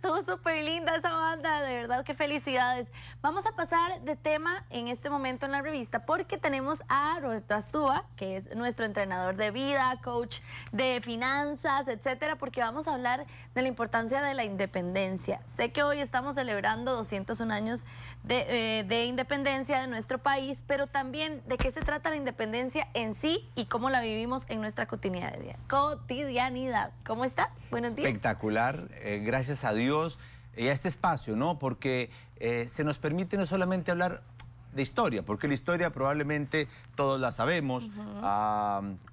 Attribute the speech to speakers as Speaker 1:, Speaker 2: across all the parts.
Speaker 1: estuvo súper linda esa banda, de verdad que felicidades. Vamos a pasar de tema en este momento en la revista porque tenemos a Roberto Astúa, que es nuestro entrenador de vida, coach de finanzas, etcétera, porque vamos a hablar de la importancia de la independencia. Sé que hoy estamos celebrando 201 años de independencia de nuestro país, pero también de qué se trata la independencia en sí y cómo la vivimos en nuestra cotidianidad. ¿Cómo estás? Buenos días.
Speaker 2: Espectacular, gracias a Dios y a este espacio, ¿no? Porque se nos permite no solamente hablar de historia, porque la historia probablemente todos la sabemos,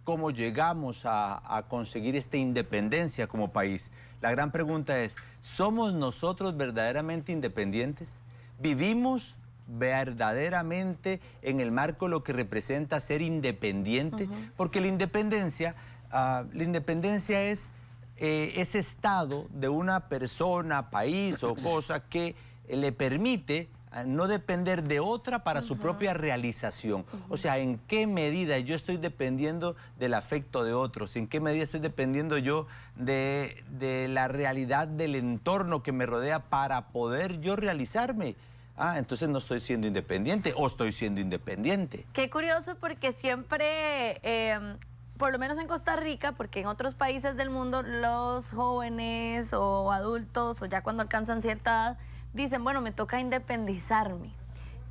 Speaker 2: cómo llegamos a conseguir esta independencia como país. La gran pregunta es, ¿somos nosotros verdaderamente independientes? ¿Vivimos verdaderamente en el marco de lo que representa ser independiente? Porque la independencia es ese estado de una persona, país o cosa que le permite no depender de otra para su propia realización. O sea, ¿en qué medida yo estoy dependiendo del afecto de otros? ¿En qué medida estoy dependiendo yo de la realidad del entorno que me rodea para poder yo realizarme? Entonces no estoy siendo independiente o estoy siendo independiente.
Speaker 1: Qué curioso porque siempre... por lo menos en Costa Rica, porque en otros países del mundo los jóvenes o adultos o ya cuando alcanzan cierta edad dicen, bueno, me toca independizarme.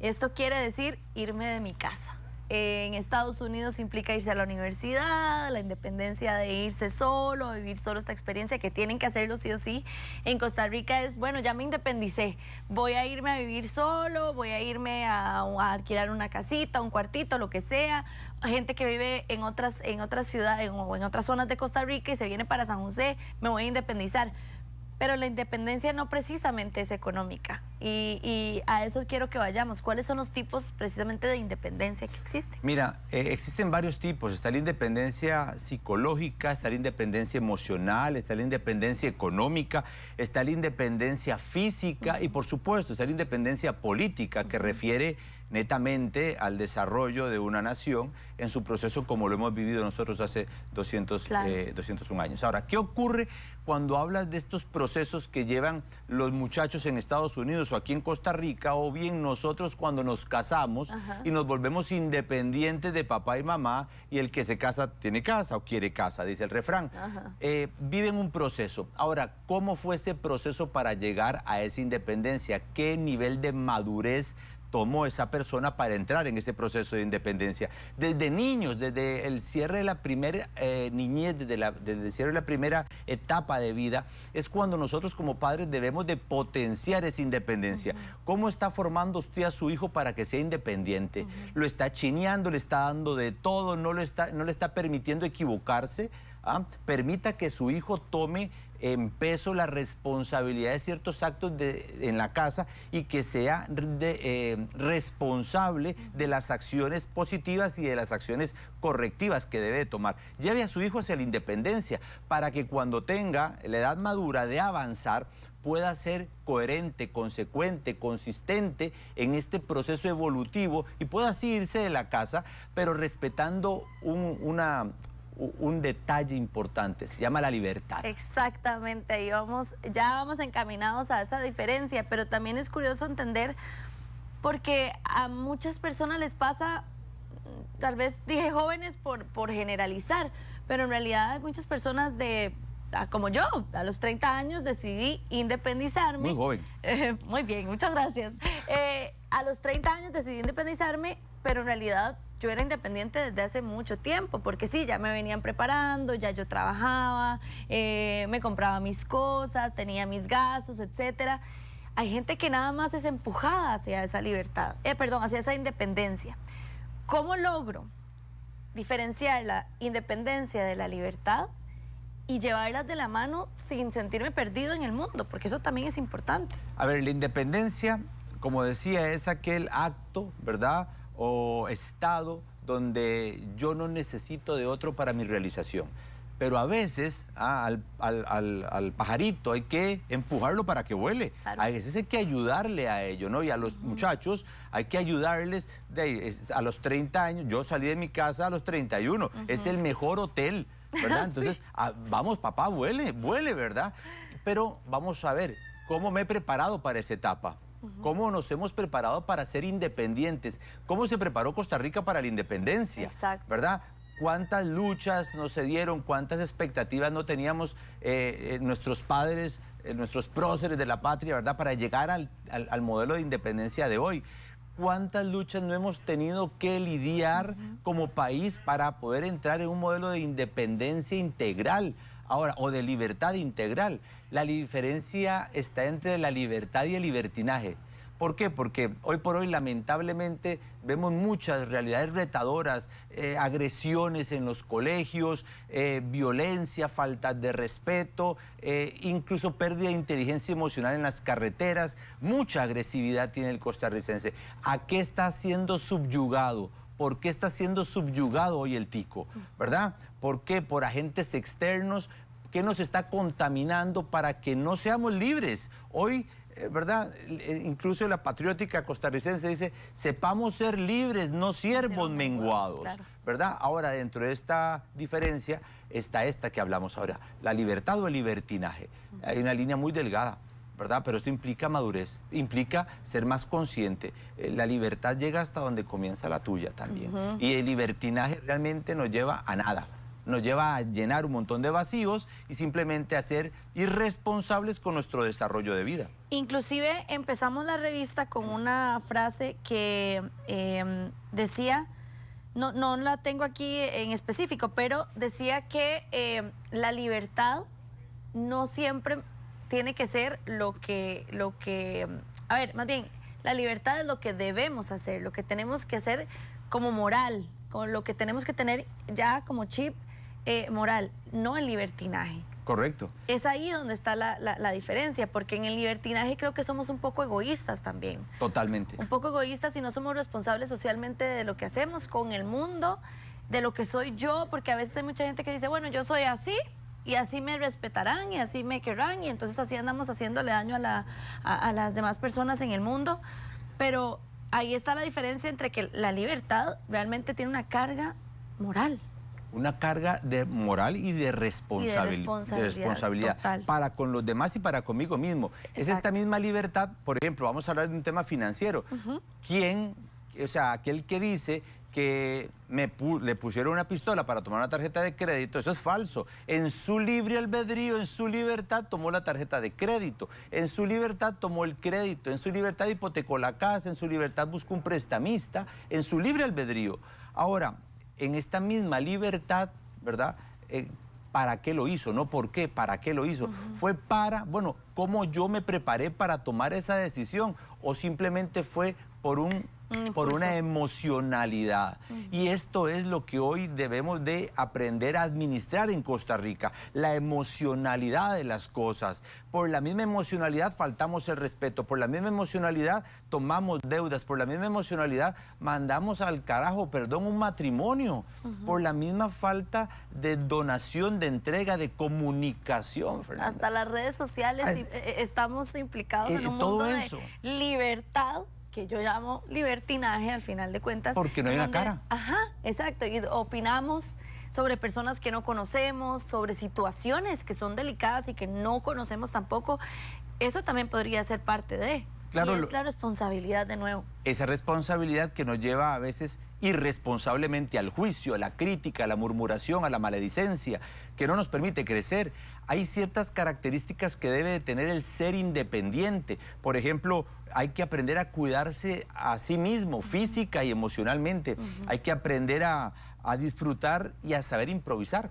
Speaker 1: Esto quiere decir irme de mi casa. En Estados Unidos implica irse a la universidad, la independencia de irse solo, vivir solo esta experiencia que tienen que hacerlo sí o sí. En Costa Rica es, bueno, ya me independicé, voy a irme a vivir solo, voy a irme a alquilar una casita, un cuartito, lo que sea. Gente que vive en otras ciudades o en otras zonas de Costa Rica y se viene para San José, me voy a independizar. Pero la independencia no precisamente es económica y a eso quiero que vayamos. ¿Cuáles son los tipos precisamente de independencia que existen?
Speaker 2: Mira, existen varios tipos. Está la independencia psicológica, está la independencia emocional, está la independencia económica, está la independencia física y por supuesto está la independencia política que refiere netamente al desarrollo de una nación en su proceso como lo hemos vivido nosotros hace 201 años. Ahora, ¿qué ocurre cuando hablas de estos procesos que llevan los muchachos en Estados Unidos o aquí en Costa Rica, o bien nosotros cuando nos casamos y nos volvemos independientes de papá y mamá y el que se casa tiene casa o quiere casa, dice el refrán? Viven un proceso. Ahora, ¿cómo fue ese proceso para llegar a esa independencia? ¿Qué nivel de madurez tomó esa persona para entrar en ese proceso de independencia? Desde niños, desde el cierre de la primera niñez, desde el cierre de la primera etapa de vida, es cuando nosotros como padres debemos de potenciar esa independencia. ¿Cómo está formando usted a su hijo para que sea independiente? ¿Lo está chineando, le está dando de todo, no le está permitiendo equivocarse? Permita que su hijo tome en peso la responsabilidad de ciertos actos en la casa y que sea responsable de las acciones positivas y de las acciones correctivas que debe tomar. Lleve a su hijo hacia la independencia para que cuando tenga la edad madura de avanzar pueda ser coherente, consecuente, consistente en este proceso evolutivo y pueda así irse de la casa, pero respetando un detalle importante, se llama la libertad.
Speaker 1: Exactamente, y ya vamos encaminados a esa diferencia, pero también es curioso entender porque a muchas personas les pasa, tal vez dije jóvenes por generalizar, pero en realidad hay muchas personas como yo, a los 30 años decidí independizarme.
Speaker 2: Muy joven.
Speaker 1: Muy bien, muchas gracias. A los 30 años decidí independizarme, pero en realidad yo era independiente desde hace mucho tiempo, porque sí, ya me venían preparando, ya yo trabajaba, me compraba mis cosas, tenía mis gastos, etcétera. Hay gente que nada más es empujada hacia esa libertad, hacia esa independencia. ¿Cómo logro diferenciar la independencia de la libertad y llevarlas de la mano sin sentirme perdido en el mundo? Porque eso también es importante.
Speaker 2: A ver, la independencia, como decía, es aquel acto, ¿verdad?, o estado donde yo no necesito de otro para mi realización. Pero a veces al pajarito hay que empujarlo para que vuele. Claro. A veces hay que ayudarle a ello, ¿no? Y a los muchachos hay que ayudarles. A los 30 años, yo salí de mi casa a los 31. Es el mejor hotel, ¿verdad? Entonces, vamos, papá, vuele, ¿verdad? Pero vamos a ver, cómo me he preparado para esa etapa. ¿Cómo nos hemos preparado para ser independientes? ¿Cómo se preparó Costa Rica para la independencia?
Speaker 1: Exacto.
Speaker 2: ¿Verdad? ¿Cuántas luchas no se dieron? ¿Cuántas expectativas no teníamos nuestros padres, nuestros próceres de la patria, ¿verdad? Para llegar al modelo de independencia de hoy. ¿Cuántas luchas no hemos tenido que lidiar como país para poder entrar en un modelo de independencia integral? Ahora, o de libertad integral. La diferencia está entre la libertad y el libertinaje. ¿Por qué? Porque hoy por hoy, lamentablemente, vemos muchas realidades retadoras, agresiones en los colegios, violencia, falta de respeto, incluso pérdida de inteligencia emocional en las carreteras. Mucha agresividad tiene el costarricense. ¿A qué está siendo subyugado? ¿Por qué está siendo subyugado hoy el tico? ¿Verdad? ¿Por qué? Por agentes externos que nos está contaminando para que no seamos libres. Hoy, ¿verdad? Incluso la patriótica costarricense dice, sepamos ser libres, no siervos menguados. Claro. ¿Verdad? Ahora, dentro de esta diferencia está esta que hablamos ahora, la libertad o el libertinaje. Hay una línea muy delgada, ¿verdad? Pero esto implica madurez, implica ser más consciente. La libertad llega hasta donde comienza la tuya también. Y el libertinaje realmente nos lleva a nada. Nos lleva a llenar un montón de vacíos y simplemente a ser irresponsables con nuestro desarrollo de vida.
Speaker 1: Inclusive empezamos la revista con una frase que decía, no la tengo aquí en específico, pero decía que la libertad no siempre tiene que ser lo que, a ver, más bien, la libertad es lo que debemos hacer, lo que tenemos que hacer como moral, con lo que tenemos que tener ya como chip moral, no el libertinaje.
Speaker 2: Correcto.
Speaker 1: Es ahí donde está la diferencia, porque en el libertinaje creo que somos un poco egoístas también.
Speaker 2: Totalmente.
Speaker 1: Un poco egoístas y no somos responsables socialmente de lo que hacemos con el mundo, de lo que soy yo, porque a veces hay mucha gente que dice, bueno, yo soy así, y así me respetarán y así me querrán y entonces así andamos haciéndole daño a las demás personas en el mundo. Pero ahí está la diferencia entre que la libertad realmente tiene una carga moral.
Speaker 2: Una carga de moral y de responsabilidad
Speaker 1: total.
Speaker 2: Para con los demás y para conmigo mismo. Exacto. Es esta misma libertad, por ejemplo, vamos a hablar de un tema financiero. ¿Quién, o sea, aquel que dice que le pusieron una pistola para tomar una tarjeta de crédito, eso es falso. En su libre albedrío, en su libertad tomó la tarjeta de crédito, en su libertad tomó el crédito, en su libertad hipotecó la casa, en su libertad buscó un prestamista, en su libre albedrío. Ahora, en esta misma libertad, ¿verdad? ¿Para qué lo hizo? No por qué, ¿para qué lo hizo? Fue para, bueno, ¿cómo yo me preparé para tomar esa decisión? O simplemente fue por una emocionalidad. Y esto es lo que hoy debemos de aprender a administrar en Costa Rica, la emocionalidad de las cosas. Por la misma emocionalidad faltamos el respeto, por la misma emocionalidad tomamos deudas, por la misma emocionalidad mandamos al carajo, perdón, un matrimonio, por la misma falta de donación, de entrega, de comunicación, Fernanda.
Speaker 1: Hasta las redes sociales estamos implicados en un mundo de libertad, que yo llamo libertinaje al final de cuentas.
Speaker 2: Porque no hay una cara.
Speaker 1: Ajá, exacto. Y opinamos sobre personas que no conocemos, sobre situaciones que son delicadas y que no conocemos tampoco. Eso también podría ser parte de...
Speaker 2: Claro,
Speaker 1: y es la responsabilidad de nuevo.
Speaker 2: Esa responsabilidad que nos lleva a veces irresponsablemente al juicio, a la crítica, a la murmuración, a la maledicencia, que no nos permite crecer. Hay ciertas características que debe de tener el ser independiente. Por ejemplo, hay que aprender a cuidarse a sí mismo, física y emocionalmente. Hay que aprender a disfrutar y a saber improvisar,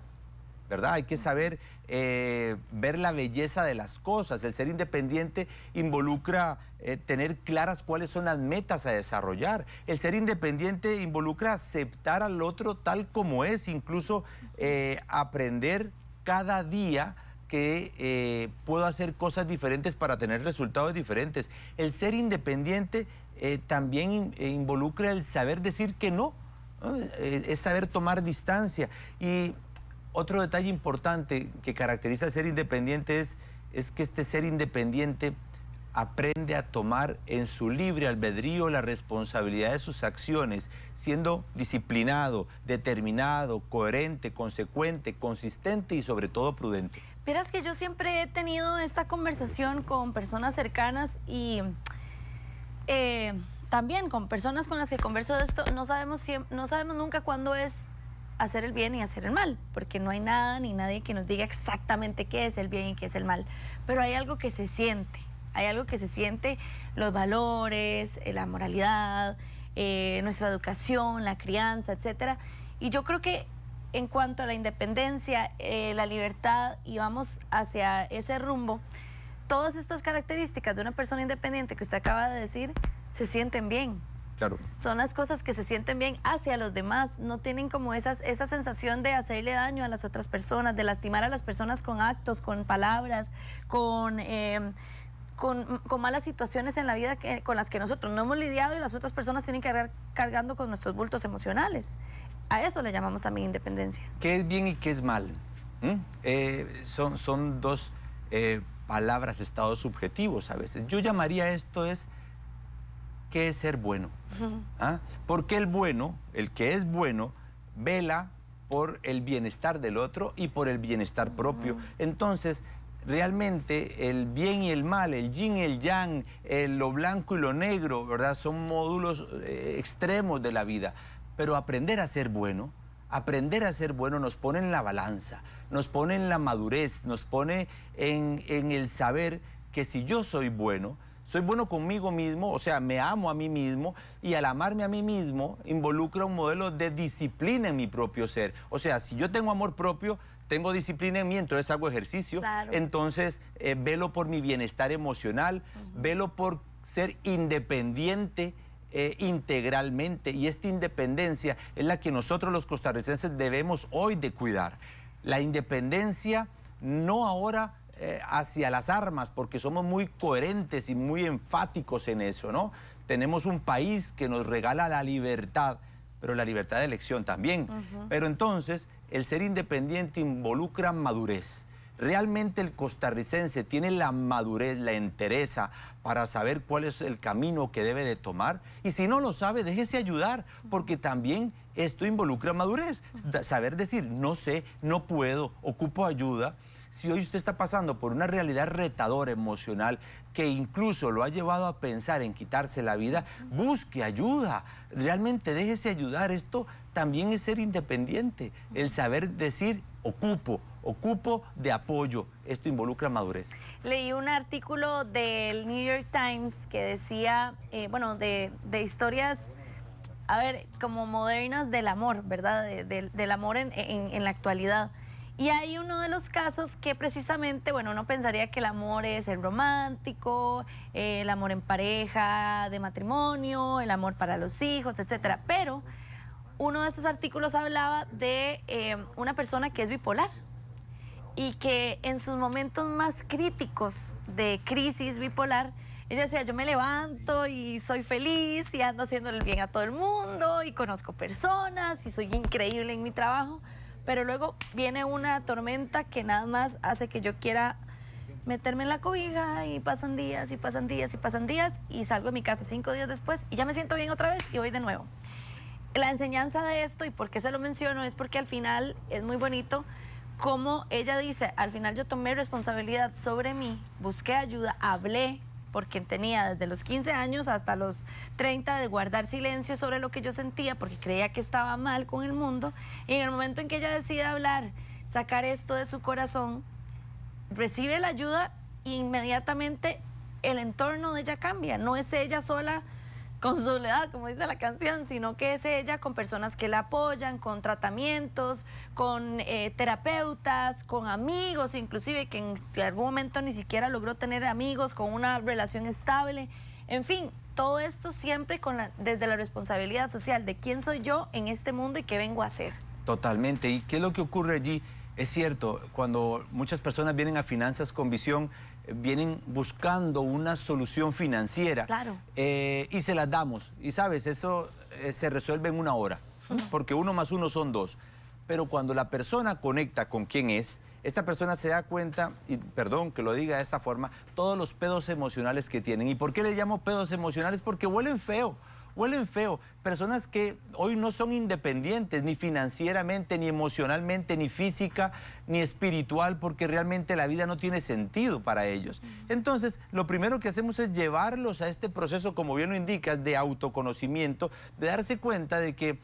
Speaker 2: ¿verdad? Hay que saber ver la belleza de las cosas. El ser independiente involucra tener claras cuáles son las metas a desarrollar. El ser independiente involucra aceptar al otro tal como es, incluso aprender cada día que puedo hacer cosas diferentes para tener resultados diferentes. El ser independiente también involucra el saber decir que no, ¿no? Es saber tomar distancia. Y otro detalle importante que caracteriza al ser independiente es que este ser independiente aprende a tomar en su libre albedrío la responsabilidad de sus acciones, siendo disciplinado, determinado, coherente, consecuente, consistente y sobre todo prudente.
Speaker 1: Vieras que yo siempre he tenido esta conversación con personas cercanas y también con personas con las que converso de esto. No sabemos nunca cuándo es hacer el bien y hacer el mal, porque no hay nada ni nadie que nos diga exactamente qué es el bien y qué es el mal. Pero hay algo que se siente, los valores, la moralidad, nuestra educación, la crianza, etcétera. Y yo creo que en cuanto a la independencia, la libertad, y vamos hacia ese rumbo, todas estas características de una persona independiente que usted acaba de decir, se sienten bien.
Speaker 2: Claro.
Speaker 1: Son las cosas que se sienten bien hacia los demás, no tienen como esa sensación de hacerle daño a las otras personas, de lastimar a las personas con actos, con palabras, con malas situaciones en la vida con las que nosotros no hemos lidiado y las otras personas tienen que ir cargando con nuestros bultos emocionales. A eso le llamamos también independencia.
Speaker 2: ¿Qué es bien y qué es mal? Son dos palabras, estados subjetivos a veces. Yo llamaría esto ¿qué es ser bueno? ¿Ah? Porque el bueno, el que es bueno, vela por el bienestar del otro y por el bienestar propio. Entonces, realmente el bien y el mal, el yin y el yang, lo blanco y lo negro, ¿verdad? Son módulos extremos de la vida. Pero aprender a ser bueno nos pone en la balanza, nos pone en la madurez, nos pone en el saber que si yo soy bueno conmigo mismo, o sea, me amo a mí mismo, y al amarme a mí mismo involucra un modelo de disciplina en mi propio ser. O sea, si yo tengo amor propio, tengo disciplina en mí, entonces hago ejercicio,
Speaker 1: claro.
Speaker 2: Entonces velo por mi bienestar emocional, velo por ser independiente integralmente, y esta independencia es la que nosotros los costarricenses debemos hoy de cuidar. La independencia no ahora hacia las armas, porque somos muy coherentes y muy enfáticos en eso, ¿no? Tenemos un país que nos regala la libertad, pero la libertad de elección también. Pero entonces, el ser independiente involucra madurez. Realmente el costarricense tiene la madurez, la entereza para saber cuál es el camino que debe de tomar. Y si no lo sabe, déjese ayudar, porque también esto involucra madurez. Saber decir, no sé, no puedo, ocupo ayuda. Si hoy usted está pasando por una realidad retadora emocional que incluso lo ha llevado a pensar en quitarse la vida, busque ayuda. Realmente déjese ayudar. Esto también es ser independiente. El saber decir, ocupo de apoyo. Esto involucra madurez.
Speaker 1: Leí un artículo del New York Times que decía, de historias, a ver, como modernas del amor, ¿verdad? Del amor en la actualidad. Y hay uno de los casos que precisamente, uno pensaría que el amor es el romántico, el amor en pareja, de matrimonio, el amor para los hijos, etcétera. Pero uno de estos artículos hablaba de una persona que es bipolar y que en sus momentos más críticos de crisis bipolar, ella decía, yo me levanto y soy feliz y ando haciéndole el bien a todo el mundo y conozco personas y soy increíble en mi trabajo, pero luego viene una tormenta que nada más hace que yo quiera meterme en la cobija y pasan días y pasan días y pasan días y salgo de mi casa 5 días después y ya me siento bien otra vez y voy de nuevo. La enseñanza de esto, y por qué se lo menciono, es porque al final es muy bonito como ella dice, al final yo tomé responsabilidad sobre mí, busqué ayuda, hablé, porque tenía desde los 15 años hasta los 30 de guardar silencio sobre lo que yo sentía, porque creía que estaba mal con el mundo, y en el momento en que ella decide hablar, sacar esto de su corazón, recibe la ayuda e inmediatamente el entorno de ella cambia, no es ella sola con su soledad, como dice la canción, sino que es ella con personas que la apoyan, con tratamientos, con terapeutas, con amigos, inclusive que en algún momento ni siquiera logró tener amigos, con una relación estable. En fin, todo esto siempre desde la responsabilidad social de quién soy yo en este mundo y qué vengo a hacer.
Speaker 2: Totalmente. ¿Y qué es lo que ocurre allí? Es cierto, cuando muchas personas vienen a Finanzas con Visión, vienen buscando una solución financiera.
Speaker 1: Claro.
Speaker 2: Y se las damos. Y sabes, eso se resuelve en 1 hora, porque 1 más 1 son 2. Pero cuando la persona conecta con quién es, esta persona se da cuenta, y perdón que lo diga de esta forma, todos los pedos emocionales que tienen. ¿Y por qué le llamo pedos emocionales? Porque huelen feo. huelen feo. Personas que hoy no son independientes, ni financieramente, ni emocionalmente, ni física, ni espiritual, porque realmente la vida no tiene sentido para ellos. Entonces, lo primero que hacemos es llevarlos a este proceso, como bien lo indicas, de autoconocimiento, de darse cuenta de que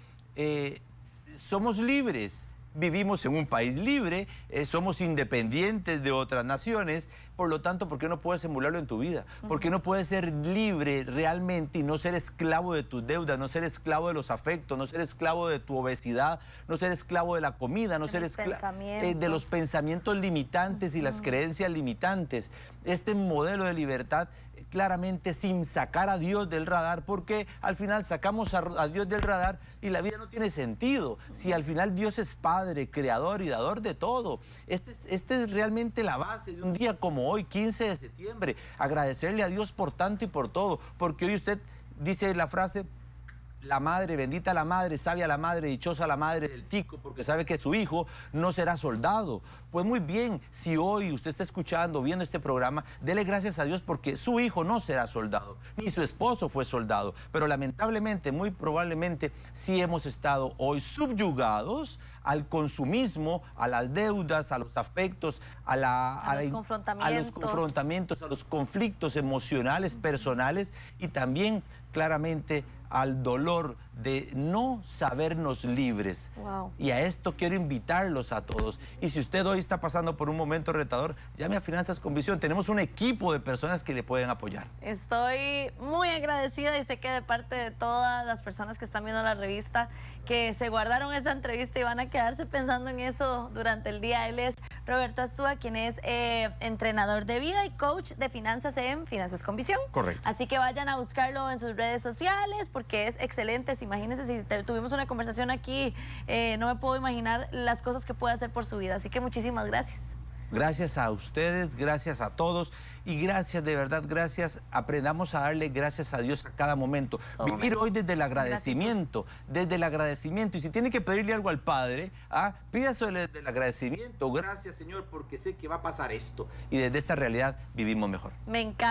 Speaker 2: somos libres. Vivimos en un país libre, somos independientes de otras naciones, por lo tanto, ¿por qué no puedes emularlo en tu vida? ¿Por qué no puedes ser libre realmente y no ser esclavo de tus deudas, no ser esclavo de los afectos, no ser esclavo de tu obesidad, no ser esclavo de la comida, no ser esclavo de los pensamientos limitantes y las creencias limitantes? Este modelo de libertad claramente sin sacar a Dios del radar, porque al final sacamos a Dios del radar y la vida no tiene sentido. Si al final Dios es Padre, Creador y Dador de todo. Esta es realmente la base de un día como hoy, 15 de septiembre. Agradecerle a Dios por tanto y por todo, porque hoy usted dice la frase: la madre, bendita la madre, sabia la madre, dichosa la madre del tico, porque sabe que su hijo no será soldado. Pues muy bien, si hoy usted está escuchando, viendo este programa, dele gracias a Dios porque su hijo no será soldado, ni su esposo fue soldado. Pero lamentablemente, muy probablemente, sí hemos estado hoy subyugados al consumismo, a las deudas, a los afectos, a los confrontamientos, a los conflictos emocionales, personales y también claramente al dolor de no sabernos libres.
Speaker 1: Wow.
Speaker 2: Y a esto quiero invitarlos a todos. Y si usted hoy está pasando por un momento retador, llame a Finanzas con Visión. Tenemos un equipo de personas que le pueden apoyar.
Speaker 1: Estoy muy agradecida y sé que de parte de todas las personas que están viendo la revista, que se guardaron esa entrevista y van a quedarse pensando en eso durante el día. Él es Roberto Astúa, quien es entrenador de vida y coach de finanzas en Finanzas con Visión.
Speaker 2: Correcto.
Speaker 1: Así que vayan a buscarlo en sus redes sociales porque es excelente. Imagínense, si tuvimos una conversación aquí, no me puedo imaginar las cosas que puede hacer por su vida. Así que muchísimas gracias.
Speaker 2: Gracias a ustedes, gracias a todos y gracias, de verdad, gracias. Aprendamos a darle gracias a Dios a cada momento. Vivir hoy desde el agradecimiento, desde el agradecimiento. Y si tiene que pedirle algo al Padre, pídaselo desde el agradecimiento. Gracias, Señor, porque sé que va a pasar esto. Y desde esta realidad vivimos mejor.
Speaker 1: Me encanta.